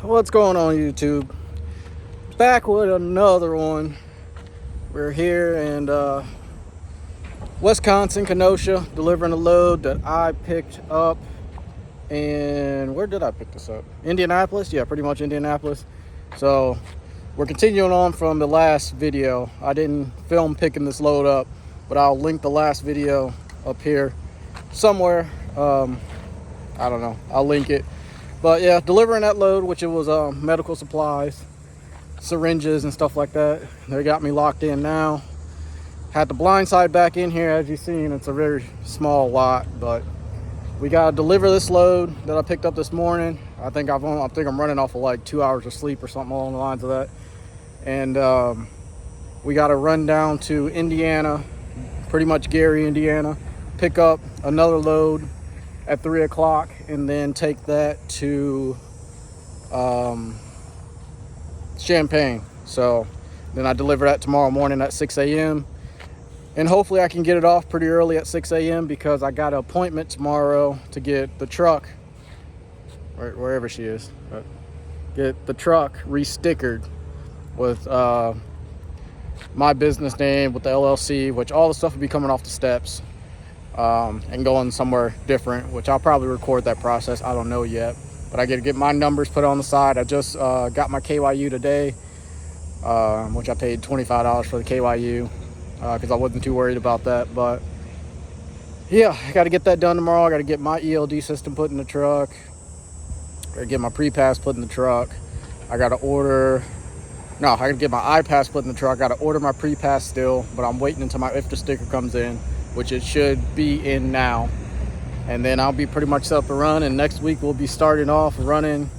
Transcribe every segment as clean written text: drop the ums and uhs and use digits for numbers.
What's going on, YouTube? Back with another one. We're here in Wisconsin, Kenosha, delivering a load that I picked up. And where did I pick this up? Indianapolis? Yeah, pretty much Indianapolis. So we're continuing on from the last video. I didn't film picking this load up, but I'll link the last video up here somewhere. I don't know. I'll link it. But yeah, delivering that load, which it was medical supplies, syringes and stuff like that. They got me locked in now. Had the blind side back in here. As you've seen, it's a very small lot, but we gotta deliver this load that I picked up this morning. I think I'm running off of like 2 hours of sleep or something along the lines of that. And we gotta run down to Indiana, pretty much Gary, Indiana, pick up another load at 3 o'clock, and then take that to Champaign. So then I deliver that tomorrow morning at 6 a.m. and hopefully I can get it off pretty early at 6 a.m. because I got an appointment tomorrow to get the truck, wherever she is, but get the truck re-stickered with my business name, with the LLC, which all the stuff will be coming off the steps and going somewhere different, which I'll probably record that process. I don't know yet, but I get to get my numbers put on the side. I just got my KYU today, which I paid $25 for the KYU because I wasn't too worried about that. But yeah, I got to get that done tomorrow. I got to get my ELD system put in the truck. I got to get my pre-pass put in the truck. I got to get my iPass put in the truck. I got to order my pre-pass still, but I'm waiting until my IFTA sticker comes in, which it should be in now. And then I'll be pretty much set up to run, and next week we'll be starting off running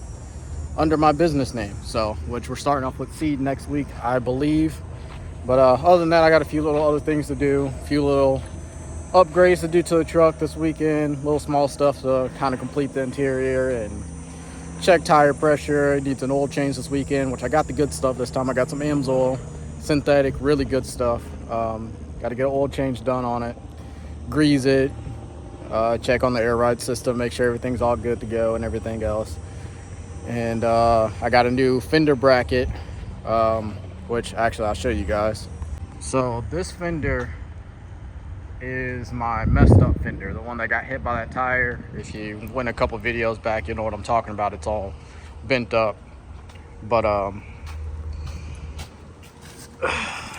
under my business name. So, which we're starting off with seed next week, I believe. But other than that, I got a few little other things to do, a few little upgrades to do to the truck this weekend, little small stuff to kind of complete the interior and check tire pressure. It needs an oil change this weekend, which I got the good stuff this time. I got some AMSOIL, synthetic, really good stuff. Got to get an oil change done on it, grease it, check on the air ride system, make sure everything's all good to go and everything else. And I got a new fender bracket, which actually I'll show you guys. So this fender is my messed up fender, the one that got hit by that tire. If you went a couple videos back, you know what I'm talking about. It's all bent up. But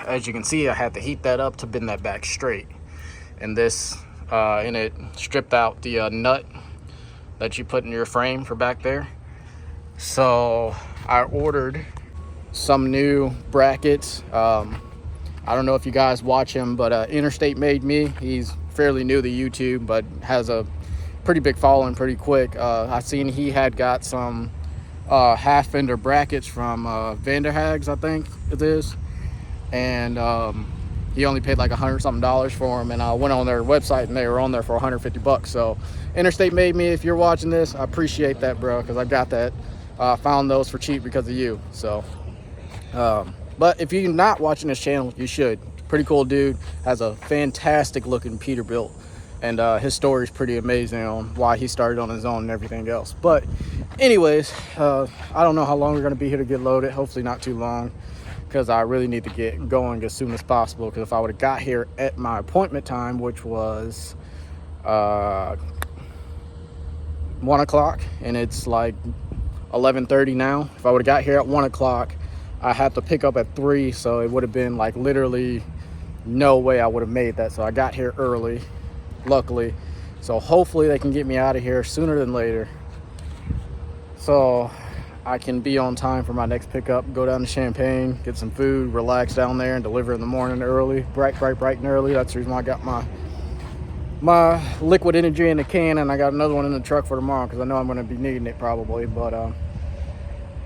as you can see, I had to heat that up to bend that back straight. And this, and it stripped out the nut that you put in your frame for back there. So I ordered some new brackets. I don't know if you guys watch him, but Interstate Made Me. He's fairly new to YouTube, but has a pretty big following pretty quick. I seen he had got some half Fender brackets from Vanderhags, I think it is, and he only paid like $100 something for them, and I went on their website and they were on there for 150 bucks. So Interstate Made Me, if you're watching this, I appreciate that, bro, because I got that. Found those for cheap because of you. So but if you're not watching this channel, you should. Pretty cool dude, has a fantastic looking Peterbilt, and his story is pretty amazing on why he started on his own and everything else. But anyways, I don't know how long we're going to be here to get loaded. Hopefully not too long, because I really need to get going as soon as possible, because if I would have got here at my appointment time, which was 1 o'clock, and it's like 11:30 now. If I would have got here at 1 o'clock, I had to pick up at 3, so it would have been like literally no way I would have made that. So I got here early, luckily. So hopefully they can get me out of here sooner than later, so I can be on time for my next pickup. Go down to Champaign, get some food, relax down there, and deliver in the morning early, bright and early. That's the reason why I got my liquid energy in the can, and I got another one in the truck for tomorrow, because I know I'm going to be needing it probably. But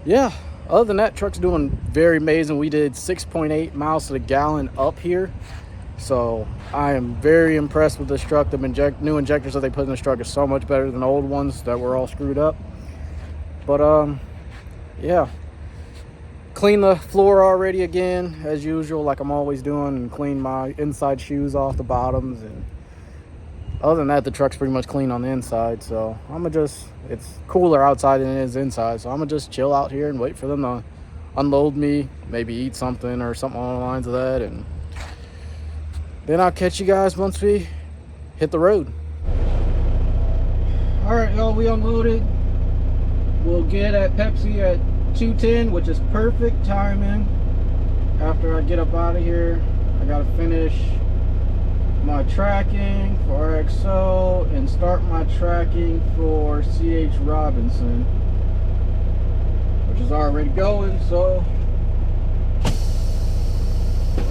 yeah, other than that, truck's doing very amazing. We did 6.8 miles to the gallon up here, so I am very impressed with this truck. The new injectors that they put in this truck is so much better than the old ones that were all screwed up. But yeah, clean the floor already again as usual, like I'm always doing, and clean my inside shoes off the bottoms. And other than that, the truck's pretty much clean on the inside. So it's cooler outside than it is inside, so I'm gonna just chill out here and wait for them to unload me, maybe eat something or something along the lines of that, and then I'll catch you guys once we hit the road. All right, y'all, we unloaded. We'll get at Pepsi at 2:10, which is perfect timing. After I get up out of here, I gotta finish my tracking for RXO and start my tracking for CH Robinson, which is already going. So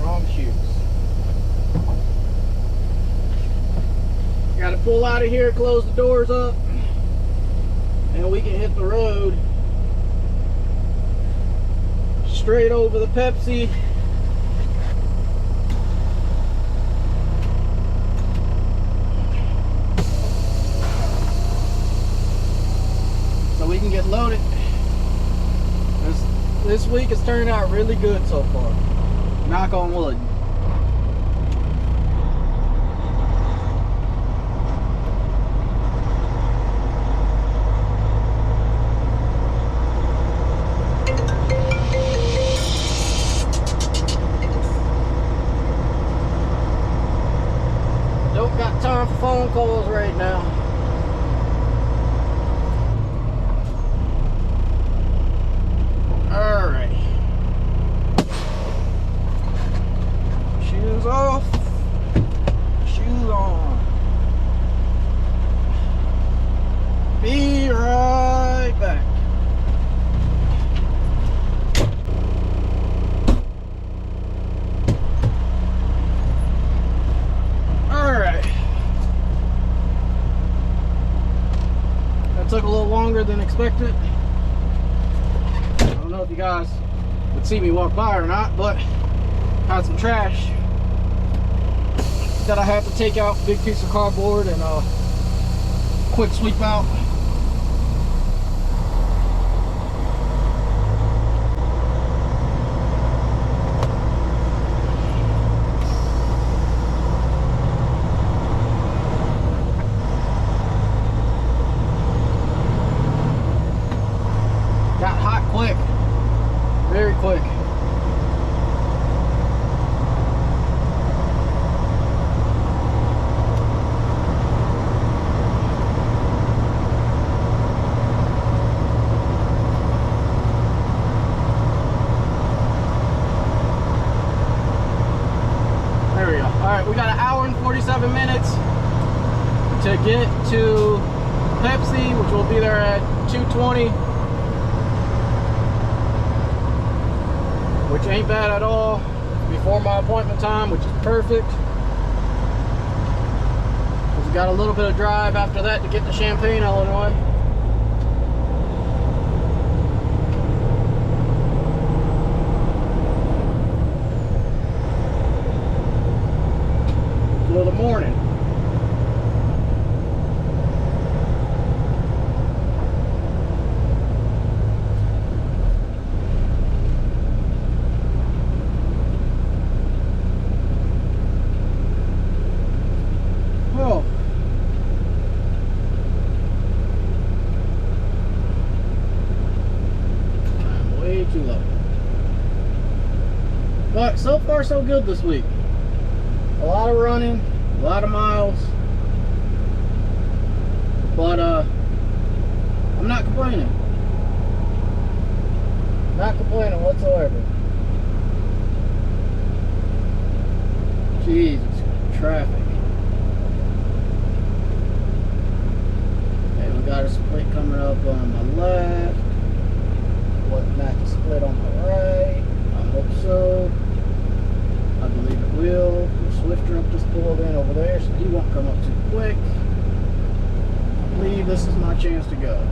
wrong shoes. Gotta pull out of here, close the doors up, and we can hit the road straight over the Pepsi. So we can get loaded. This week has turned out really good so far. Knock on wood. Don't got time for phone calls right now. Alright. Shoes off. Shoes on. Be right back. Alright. That took a little longer than expected. I don't know if you guys would see me walk by or not, but had some trash that I have to take out. Big piece of cardboard and quick sweep out. Got hot quick, very quick. There we go. All right, we got an hour and 47 minutes to get to Pepsi, which will be there at 2:20. Which ain't bad at all. before my appointment time, which is perfect. We got a little bit of drive after that to get to Champaign, Illinois. Till the morning. Oh. I'm way too low. But so far so good this week. A lot of running, a lot of miles. But I'm not complaining. Not complaining whatsoever. Jesus, traffic. Okay, we got a split coming up on my left. Looking at the split on my right. I hope so. I believe it will. The Swifter up just pulled in over there, so he won't come up too quick. I believe this is my chance to go.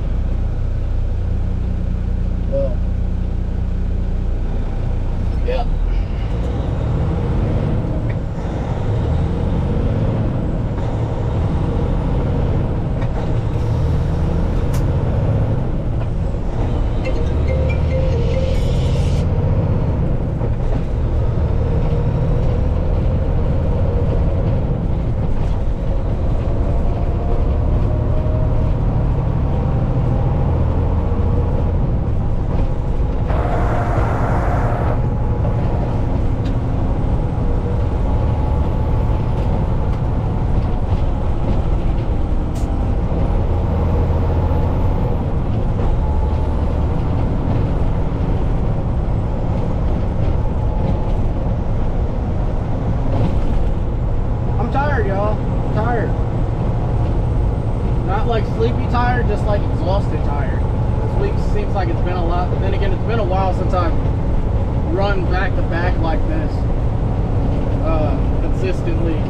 Well, yep. Sleepy tired, just like exhausted tired. This week seems like it's been a lot, but then again, it's been a while since I've run back to back like this consistently.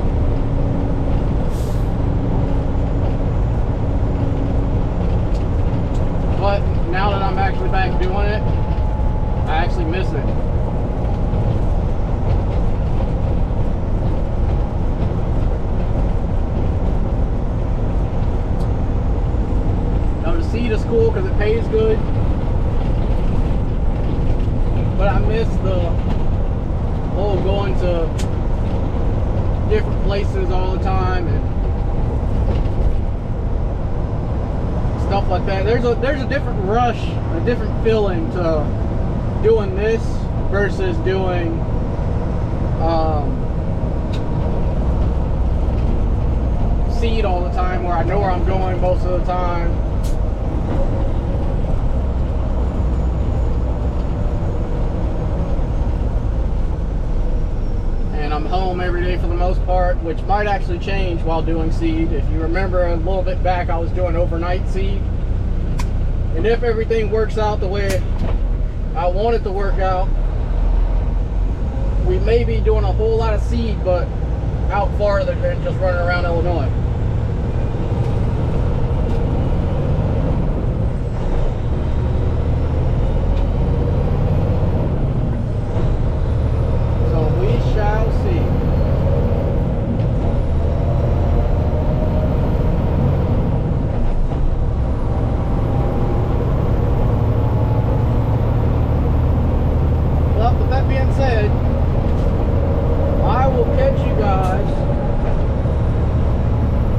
But now that I'm actually back doing it, I actually miss it. Seat is cool because it pays good, but I miss the whole going to different places all the time and stuff like that. There's a different rush, a different feeling to doing this versus doing seat all the time, where I know where I'm going most of the time. And I'm home every day for the most part, which might actually change while doing seed. If you remember a little bit back, I was doing overnight seed. And if everything works out the way I want it to work out, we may be doing a whole lot of seed, but out farther than just running around Illinois.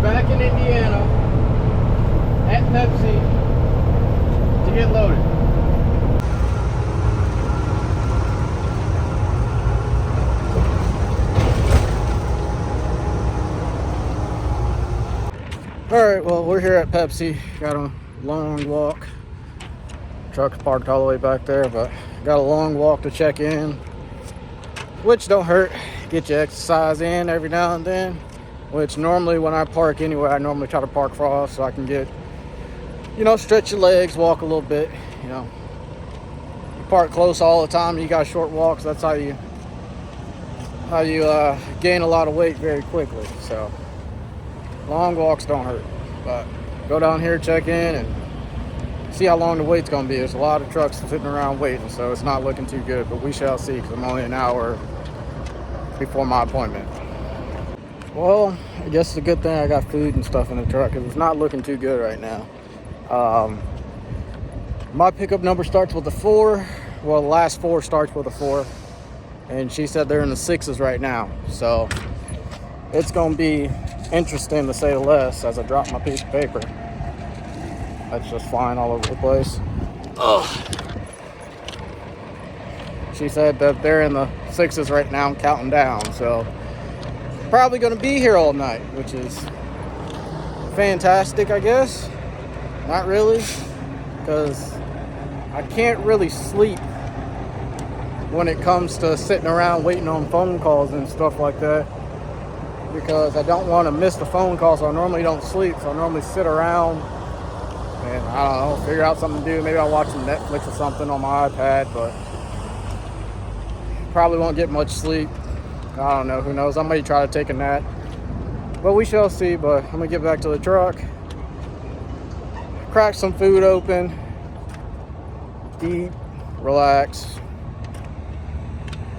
Back in Indiana at Pepsi to get loaded. Alright, well, we're here at Pepsi. Got a long walk. Truck's parked all the way back there, but got a long walk to check in, which don't hurt. Get your exercise in every now and then. Which normally when I park anywhere, I normally try to park far off so I can get, you know, stretch your legs, walk a little bit, you know. You park close all the time, you got short walks, that's how you how you gain a lot of weight very quickly. So long walks don't hurt, but go down here, check in, and see how long the wait's gonna be. There's a lot of trucks sitting around waiting, so it's not looking too good, but we shall see, because I'm only an hour before my appointment. Well, I guess it's a good thing I got food and stuff in the truck, because it's not looking too good right now. My pickup number starts with a 4. Well, the last 4 starts with a 4, and she said they're in the 6s right now, so it's gonna be interesting to say the least as I drop my piece of paper. That's just flying all over the place. Ugh. She said that they're in the 6s right now, counting down, so probably gonna be here all night, which is fantastic, I guess. Not really, because I can't really sleep when it comes to sitting around waiting on phone calls and stuff like that, because I don't want to miss the phone call, so I normally don't sleep. So I normally sit around and, I don't know, figure out something to do. Maybe I'll watch some Netflix or something on my iPad, but probably won't get much sleep. I don't know, who knows. I may try to take a nap, but we shall see. But I'm gonna get back to the truck, crack some food open, eat, relax,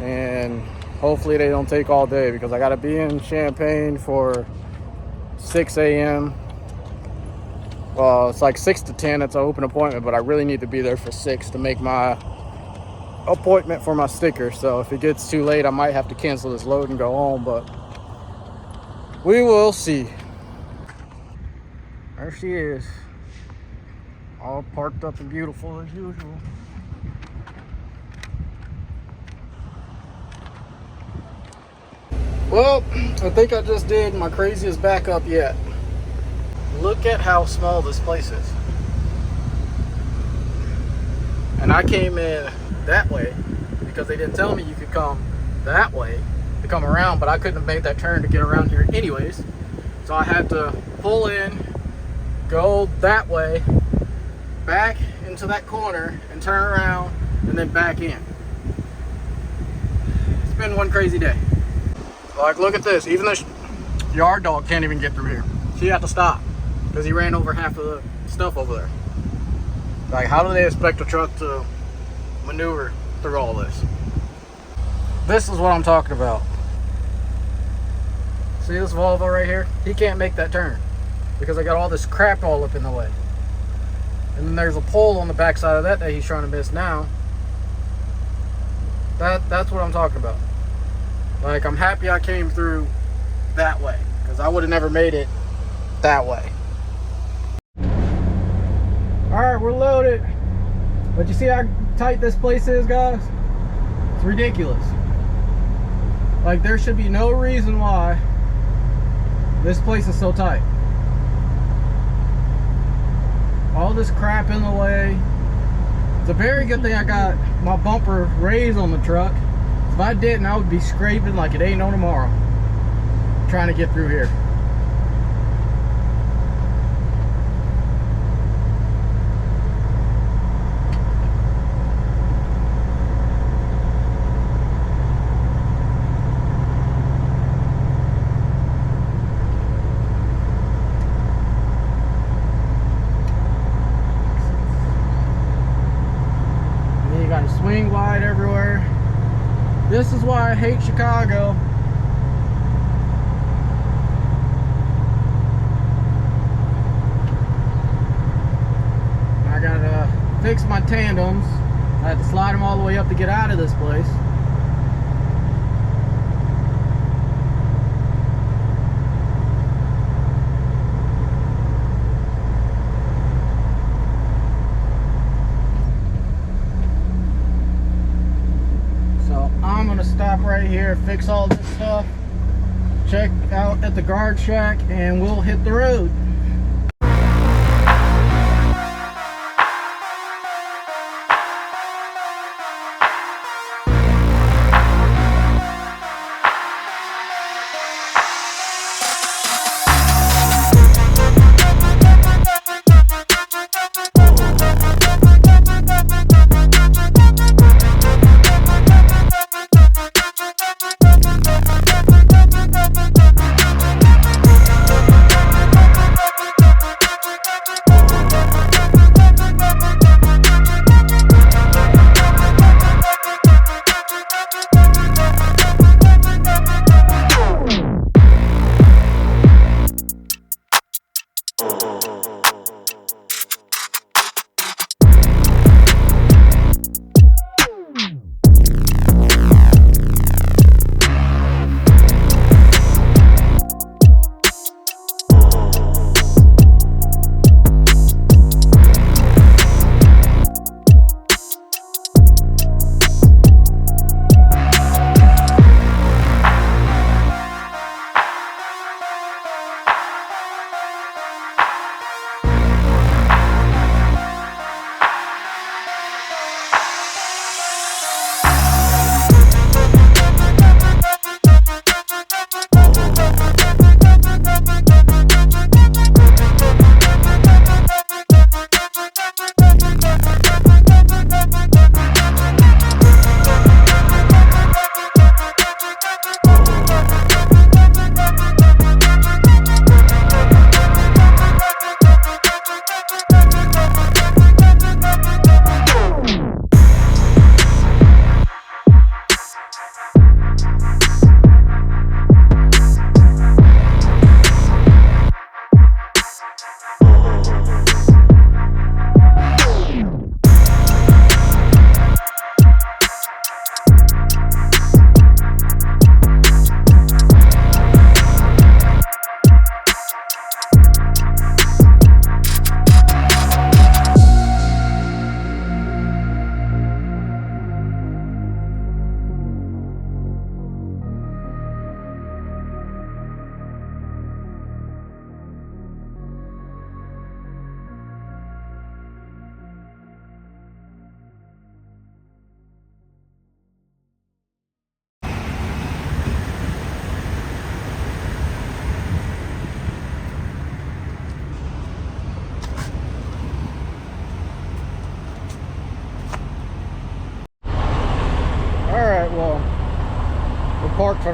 and hopefully they don't take all day, because I gotta be in Champaign for 6 a.m. Well, it's like 6 to 10, it's an open appointment, but I really need to be there for 6 to make my appointment for my sticker. So if it gets too late, I might have to cancel this load and go home, but we will see. There she is, all parked up and beautiful as usual. Well, I think I just did my craziest backup yet. Look at how small this place is. And I came in that way because they didn't tell me you could come that way to come around, but I couldn't have made that turn to get around here anyways. So I had to pull in, go that way, back into that corner, and turn around, and then back in. It's been one crazy day. Like, look at this. Even the yard dog can't even get through here. She had to stop because he ran over half of the stuff over there. Like, how do they expect a truck to maneuver through all this? This is what I'm talking about. See this Volvo right here? He can't make that turn because I got all this crap all up in the way. And then there's a pole on the back side of that he's trying to miss now. That's what I'm talking about. Like, I'm happy I came through that way, because I would have never made it that way. Alright, we're loaded. But you see how tight this place is, guys? It's ridiculous. Like, there should be no reason why this place is so tight. All this crap in the way. It's a very good thing I got my bumper raised on the truck. If I didn't, I would be scraping like it ain't no tomorrow, trying to get through here. And then you got to swing wide everywhere. This is why I hate Chicago. I gotta fix my tandems. I had to slide them all the way up to get out of this place. I'm gonna stop right here, fix all this stuff, check out at the guard shack, and we'll hit the road.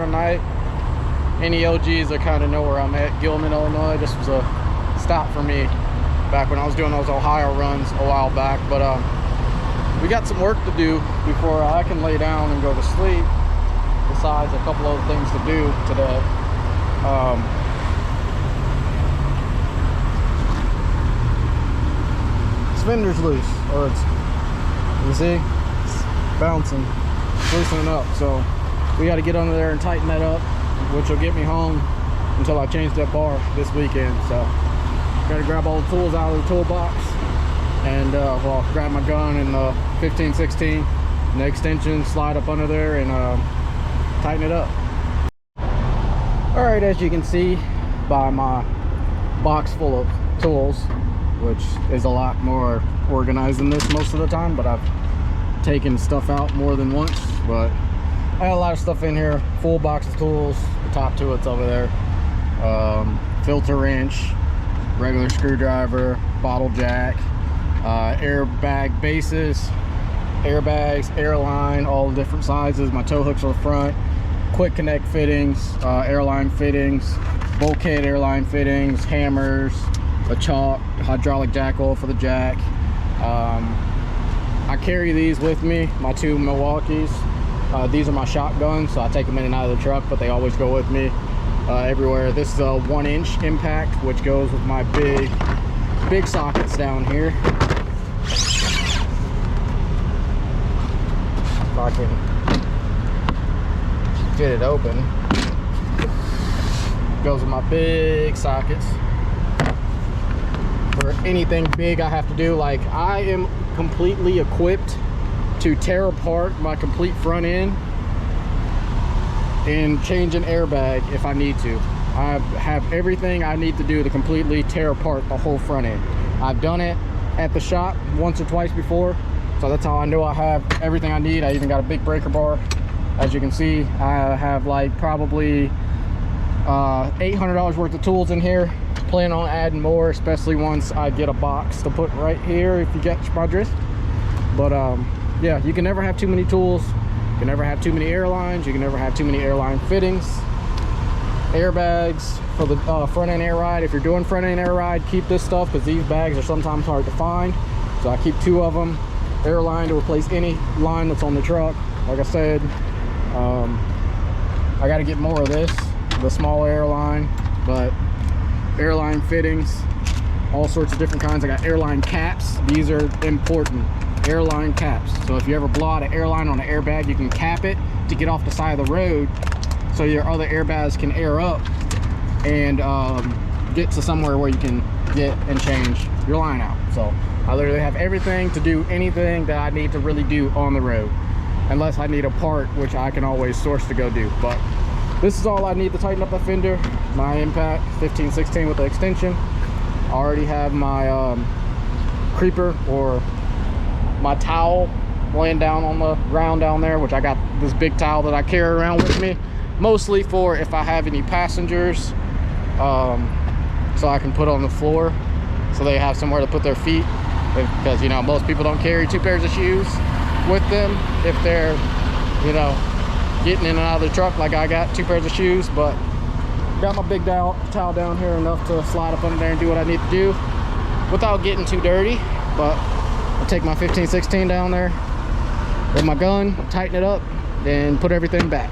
tonight. Any OGs that kind of know where I'm at, Gilman, Illinois. This was a stop for me back when I was doing those Ohio runs a while back. But we got some work to do before I can lay down and go to sleep, besides a couple other things to do today. This fender's loose, or it's, you see, it's bouncing, it's loosening up. So we got to get under there and tighten that up, which will get me home until I change that bar this weekend. So got to grab all the tools out of the toolbox, and well, grab my gun and the 1516 and the extension, slide up under there and tighten it up. All right, as you can see by my box full of tools, which is a lot more organized than this most of the time, but I've taken stuff out more than once. But I had a lot of stuff in here, full box of tools, the top two, it's over there, filter wrench, regular screwdriver, bottle jack, airbag bases, airbags, airline, all the different sizes, my tow hooks on the front, quick connect fittings, airline fittings, bulkhead airline fittings, hammers, a chalk, hydraulic jack oil for the jack. I carry these with me, my two Milwaukees. These are my shotguns, so I take them in and out of the truck, but they always go with me everywhere. This is a 1-inch impact, which goes with my big sockets down here. If I can get it open. Goes with my big sockets. For anything big I have to do, like I am completely equipped to tear apart my complete front end and change an airbag if I need to. I have everything I need to do to completely tear apart the whole front end. I've done it at the shop once or twice before, so that's how I know I have everything I need. I even got a big breaker bar. As you can see, I have like probably $800 worth of tools in here. Plan on adding more, especially once I get a box to put right here, if you catch my drift. But yeah, you can never have too many tools. You can never have too many airlines. You can never have too many airline fittings. Airbags for the front end air ride. If you're doing front end air ride, keep this stuff, because these bags are sometimes hard to find. So I keep 2 of them. Airline to replace any line that's on the truck. Like I said, I got to get more of this, the small airline, but airline fittings, all sorts of different kinds. I got airline caps. These are important. Airline caps. So if you ever blow out an airline on an airbag, you can cap it to get off the side of the road, so your other airbags can air up and get to somewhere where you can get and change your line out. So I literally have everything to do anything that I need to really do on the road, unless I need a part, which I can always source to go do. But this is all I need to tighten up the fender. My impact 1516 with the extension. I already have my creeper, or my towel, laying down on the ground down there, which I got this big towel that I carry around with me, mostly for if I have any passengers, so I can put on the floor so they have somewhere to put their feet, because you know, most people don't carry 2 pairs of shoes with them if they're, you know, getting in and out of the truck like I got 2 pairs of shoes. But got my big towel down here, enough to slide up under there and do what I need to do without getting too dirty. But I'll take my 1516 down there with my gun, tighten it up, then put everything back.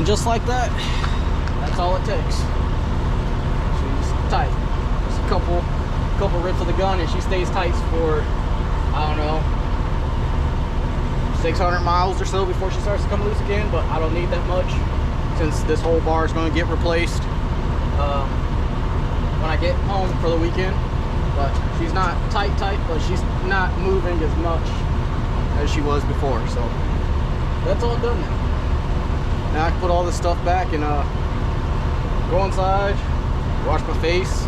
just like that, that's that's all it takes. She's tight. Just a couple rips of the gun and she stays tight for, I don't know, 600 miles or so before she starts to come loose again, but I don't need that much since this whole bar is going to get replaced when I get home for the weekend. But she's not tight, but she's not moving as much as she was before. So that's all done now. Now I can put all this stuff back and go inside, wash my face,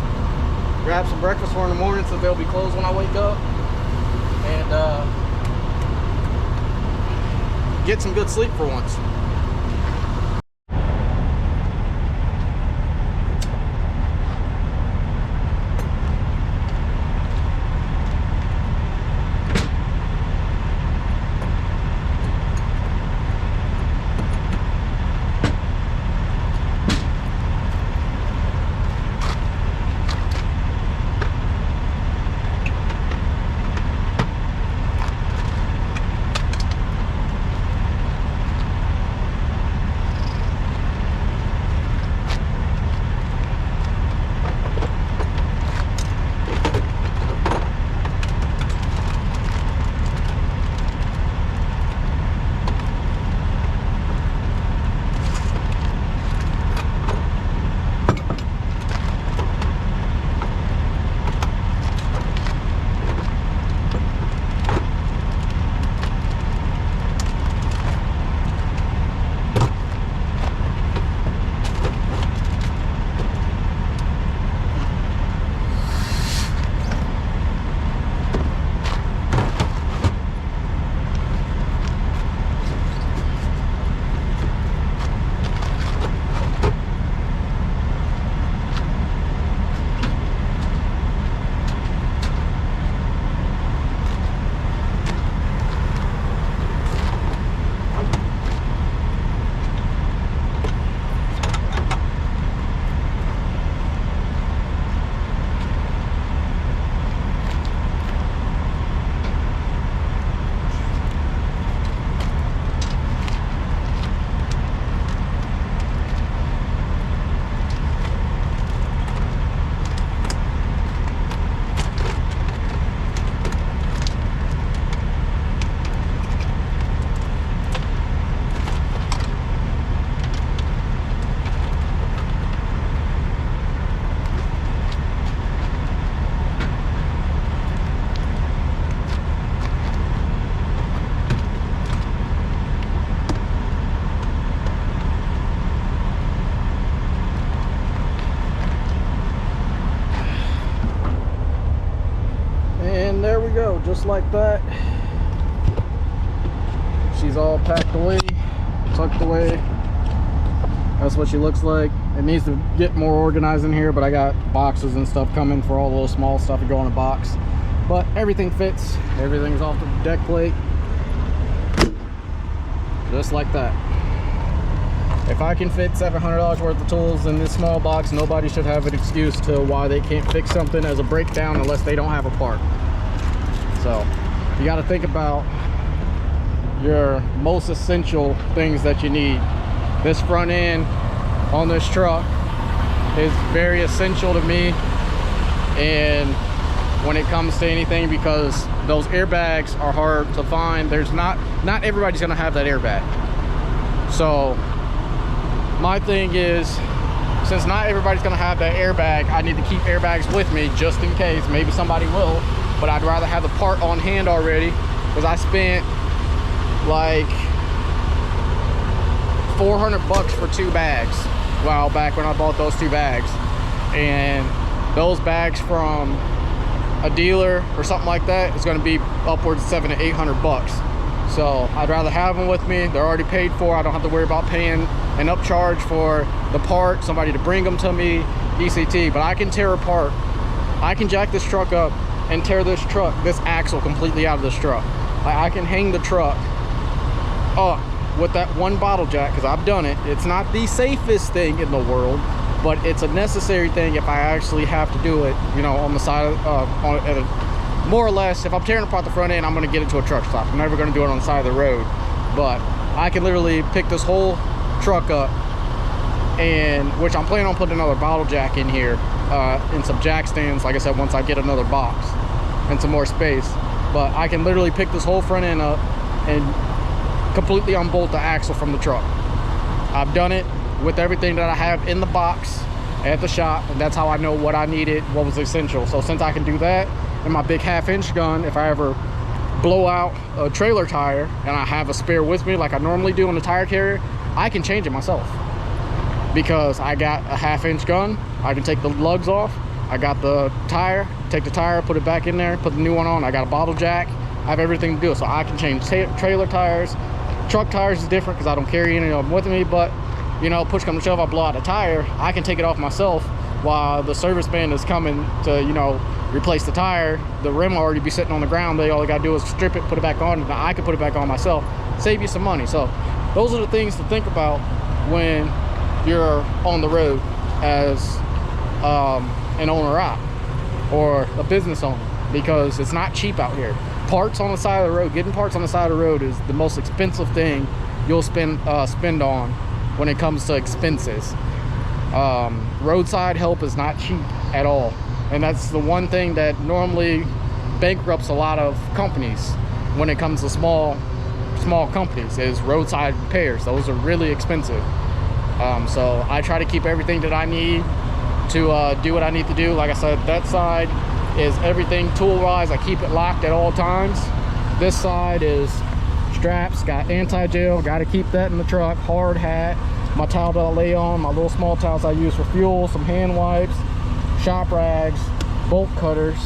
grab some breakfast for in the morning so they'll be closed when I wake up, and get some good sleep for once. There we go, just like that. She's all packed away, tucked away. That's what she looks like. It needs to get more organized in here, but I got boxes and stuff coming for all the little small stuff to go in a box. But everything fits. Everything's off the deck plate. Just like that. If I can fit $700 worth of tools in this small box, nobody should have an excuse to why they can't fix something as a breakdown unless they don't have a part. So you got to think about your most essential things that you need. This front end on this truck is very essential to me, and when it comes to anything, because those airbags are hard to find. There's not everybody's gonna have that airbag. So my thing is, since not everybody's gonna have that airbag, I need to keep airbags with me just in case. Maybe somebody will, but I'd rather have the part on hand already, because I spent like $400 for 2 bags a while back when I bought those 2 bags, and those bags from a dealer or something like that is going to be upwards of $700 to $800. So I'd rather have them with me. They're already paid for. I don't have to worry about paying an upcharge for the part, somebody to bring them to me, ECT. But I can tear apart, I can jack this truck up and tear this axle completely out of this truck. I can hang the truck up with that one bottle jack, because I've done it. It's not the safest thing in the world, but it's a necessary thing if I actually have to do it, you know, on the side of, more or less, if I'm tearing apart the front end, I'm going to get it to a truck stop. I'm never going to do it on the side of the road. But I can literally pick this whole truck up, and which I'm planning on putting another bottle jack in here, and some jack stands, like I said, once I get another box and some more space. But I can literally pick this whole front end up and completely unbolt the axle from the truck. I've done it with everything that I have in the box at the shop, and that's how I know what I needed, what was essential. So since I can do that, and my big 1/2-inch gun, if I ever blow out a trailer tire and I have a spare with me like I normally do on the tire carrier, I can change it myself because I got a 1/2-inch gun. I can take the lugs off. I got the tire, take the tire, put it back in there, put the new one on. I got a bottle jack. I have everything to do it. So I can change trailer tires. Truck tires is different because I don't carry any of them with me, but you know, push come to shove, I blow out a tire, I can take it off myself while the service man is coming to, you know, replace the tire. The rim will already be sitting on the ground. They all gotta do is strip it, put it back on, and I can put it back on myself, save you some money. So those are the things to think about when you're on the road as an owner-op or a business owner, because it's not cheap out here. Parts on the side of the road, getting parts on the side of the road is the most expensive thing you'll spend on when it comes to expenses. Roadside help is not cheap at all, and that's the one thing that normally bankrupts a lot of companies when it comes to small companies, is roadside repairs. Those are really expensive. So I try to keep everything that I need to do what I need to do. Like I said, that side is everything tool wise. I keep it locked at all times. This side is straps, got anti-gel, got to keep that in the truck, hard hat, my towel that I lay on, my little small towels I use for fuel, some hand wipes, shop rags, bolt cutters.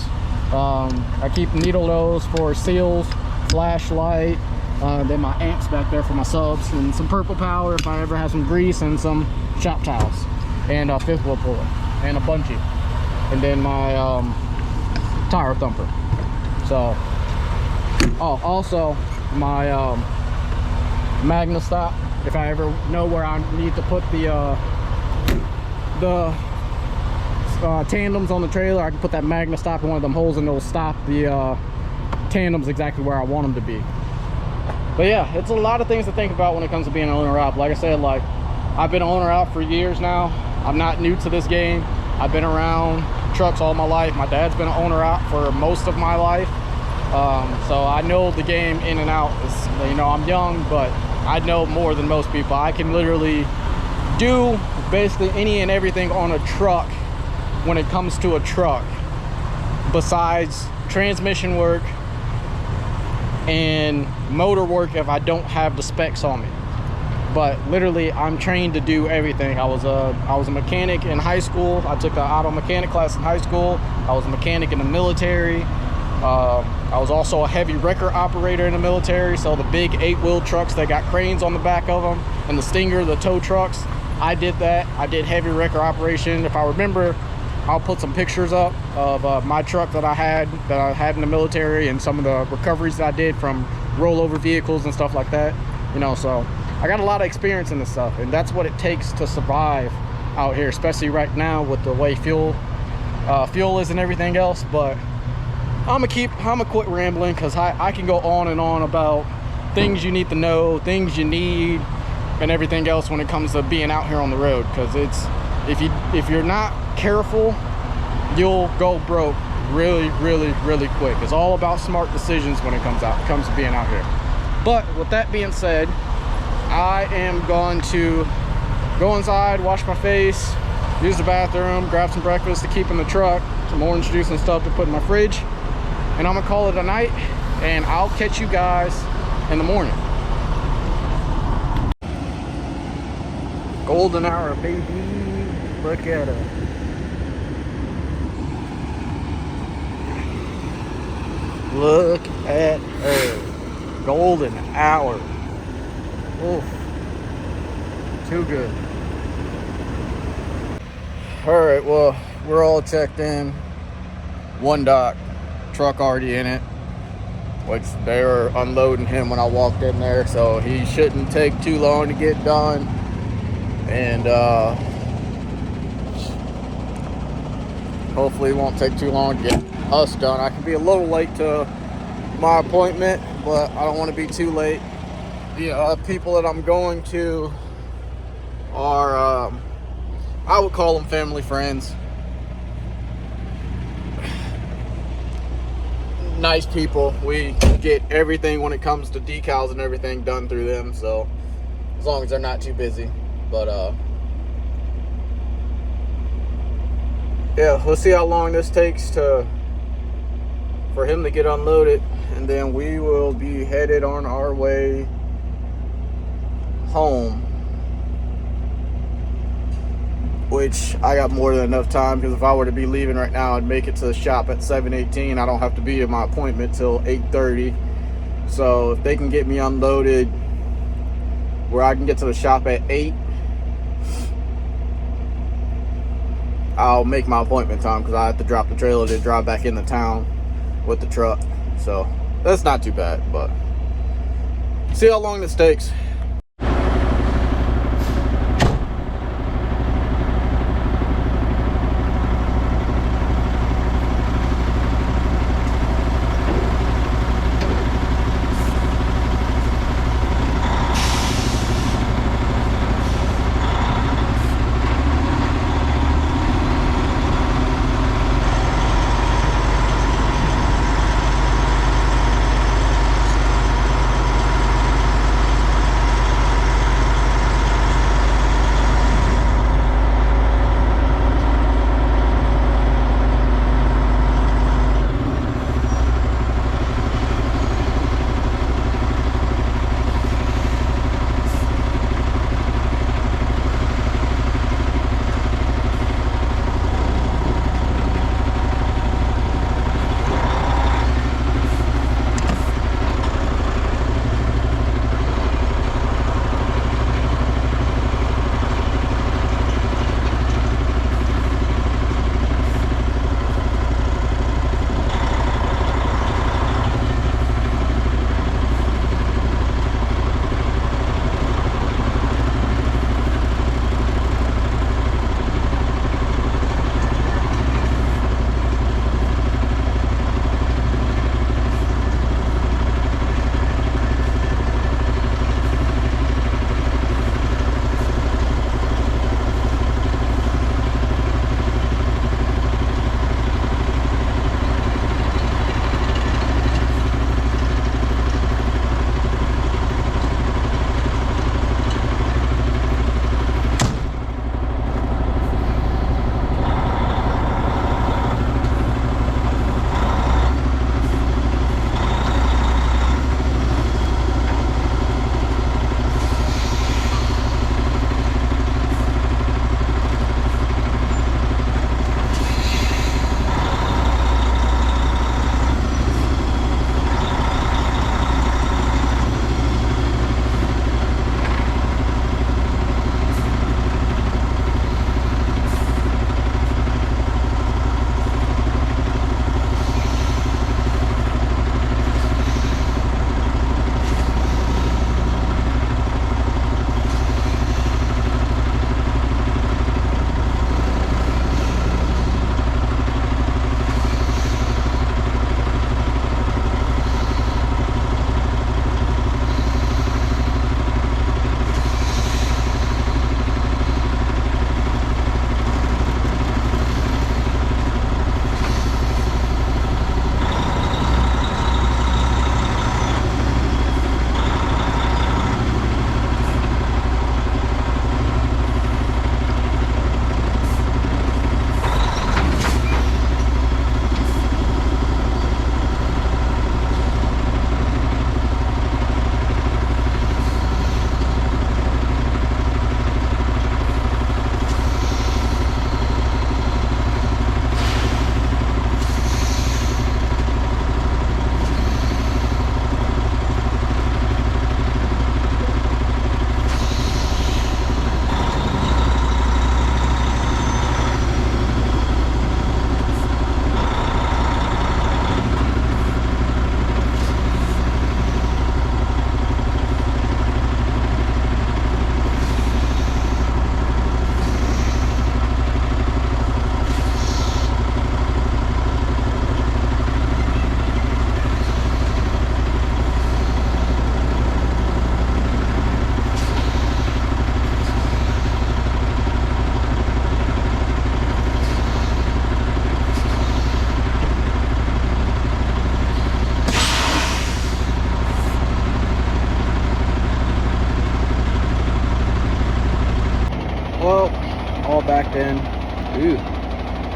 I keep needle nose for seals, flashlight, then my amps back there for my subs, and some purple powder if I ever have some grease, and some shop towels, and a fifth wheel puller, and a bungee, and then my tire thumper. So, oh, also my Magna stop. If I ever know where I need to put the tandems on the trailer, I can put that Magna stop in one of them holes and it'll stop the tandems exactly where I want them to be. But yeah, it's a lot of things to think about when it comes to being an owner-op. Like I said, like, I've been an owner-op for years now. I'm not new to this game. I've been around trucks all my life. My dad's been an owner-op for most of my life. So I know the game in and out. You know, I'm young, but I know more than most people. I can literally do basically any and everything on a truck when it comes to a truck, besides transmission work and motor work if I don't have the specs on me. But literally, I'm trained to do everything. I was a mechanic in high school. I took an auto mechanic class in high school. I was a mechanic in the military. I was also a heavy wrecker operator in the military, so the big 8-wheel trucks that got cranes on the back of them, and the Stinger, the tow trucks, I did that. I did heavy wrecker operation. If I remember, I'll put some pictures up of my truck that I had in the military, and some of the recoveries that I did from rollover vehicles and stuff like that. You know, so I got a lot of experience in this stuff, and that's what it takes to survive out here, especially right now with the way fuel is and everything else. But I'm gonna quit rambling, because I can go on and on about things you need to know, things you need, and everything else when it comes to being out here on the road. Because it's, if you're not careful, you'll go broke really quick. It's all about smart decisions when it comes to being out here. But with that being said, I am going to go inside, wash my face, use the bathroom, grab some breakfast to keep in the truck, some orange juice and stuff to put in my fridge, and I'm gonna call it a night, and I'll catch you guys in the morning. Golden hour, baby. Look at her. Look at her. Golden hour. Oof. Too good. Alright, well, we're all checked in. One dock. Truck already in it, which they were unloading him when I walked in there, so he shouldn't take too long to get done. And hopefully it won't take too long to get us done. I can be a little late to my appointment, but I don't want to be too late. The people that I'm going to are I would call them family friends. Nice people. We get everything when it comes to decals and everything done through them, so as long as they're not too busy. But yeah, we'll see how long this takes for him to get unloaded, and then we will be headed on our way home, which I got more than enough time, because if I were to be leaving right now, I'd make it to the shop at 7:18. I don't have to be at my appointment till 8:30. So if they can get me unloaded where I can get to the shop at 8, I'll make my appointment time, because I have to drop the trailer to drive back into town with the truck. So that's not too bad, but see how long this takes.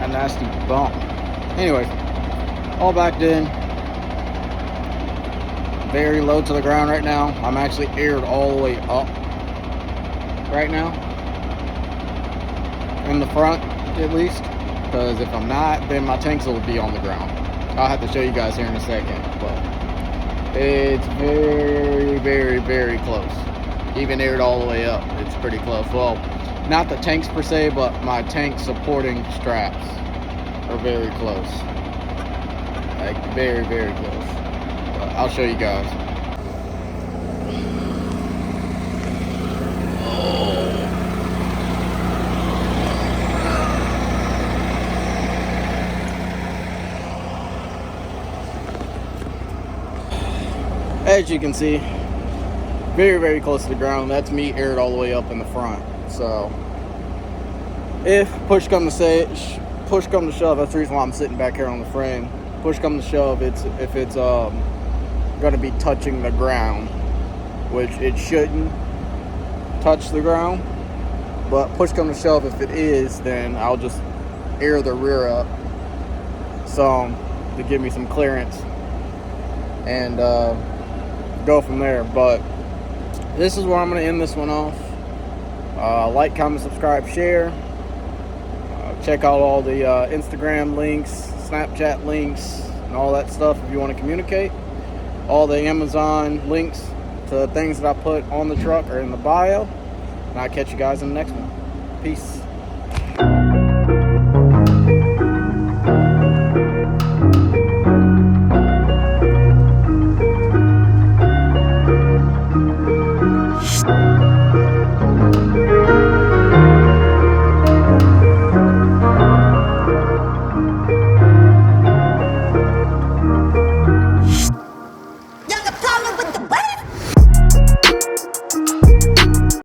nasty bump. Anyway, all backed in. Very low to the ground right now. I'm actually aired all the way up right now. In the front, at least. Because if I'm not, then my tanks will be on the ground. I'll have to show you guys here in a second. But it's very, very, very close. Even aired all the way up. It's pretty close. Well, not the tanks per se, but my tank supporting straps are very close. Like, very, very close. But I'll show you guys. As you can see, very, very close to the ground. That's me aired all the way up in the front. So if push come to shove, that's the reason why I'm sitting back here on the frame. Push come to shove, if it's going to be touching the ground, which it shouldn't touch the ground. But push come to shove, if it is, then I'll just air the rear up some to give me some clearance and go from there. But this is where I'm going to end this one off. Like, comment, subscribe, share. Check out all the Instagram links, Snapchat links, and all that stuff if you want to communicate. All the Amazon links to things that I put on the truck are in the bio. And I'll catch you guys in the next one. Peace.